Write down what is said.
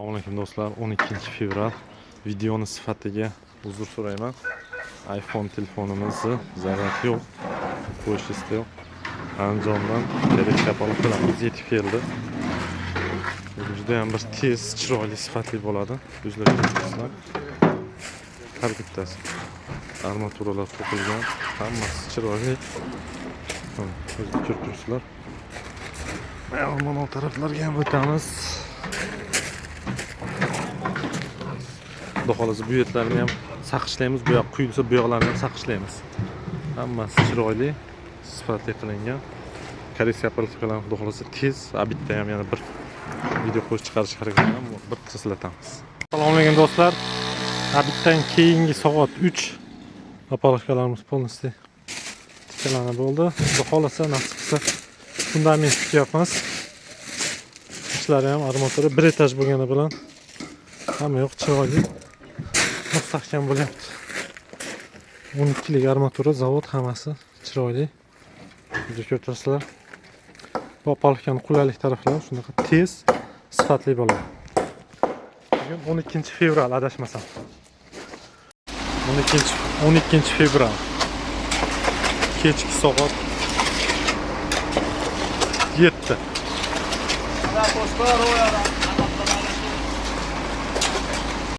Assalomu alaykum do'stlar, 12 fevral videoni sifatiga uzr so'rayman. iPhone telefonimizni zaryadi yo'q, pochtasi yo'q. Andijondan kerak kapalak qilamiz yetib keldi. Juda ham bir tez, chiroyli, sifatli bo'ladi. O'zlari ko'rsatsalar. Har bittasi armaturalar qo'yilgan, hammasi chiroyli. O'zingiz ko'rib turibsizlar. Mana taraflarga ham o'tamiz. Xudo xolasa bu yerlarni ham saqishlaymiz, bu yoq quyilsa bu yoqlarni ham saqishlaymiz. Hammasi chiroyli, sifatli qilingan. Koreksiya apparatlar xudo xolasa tez, bitta ham yana bir video qo'shib chiqarish harakat qilamiz, bir eslatamiz. Assalomu alaykum do'stlar. Bitdan keyingi soat 3 apparatlarimiz полностью tiklanib bo'ldi. Xudo xolasa nasib qilsa fundament tikyapmiz. Ishlari ham armatura bir etaj bo'lgani bilan hamma yoq chiroyli, mustahkam bo'lyapti. 12 lik armatura, zavod, hammasi chiroyli. Siz ko'rasizlar. Bu apparatning qulaylik taraflari shunaqa tez, sifatli bo'ladi. Bugun 12 fevral adashmasam. 12 fevral. Kechki soat 7.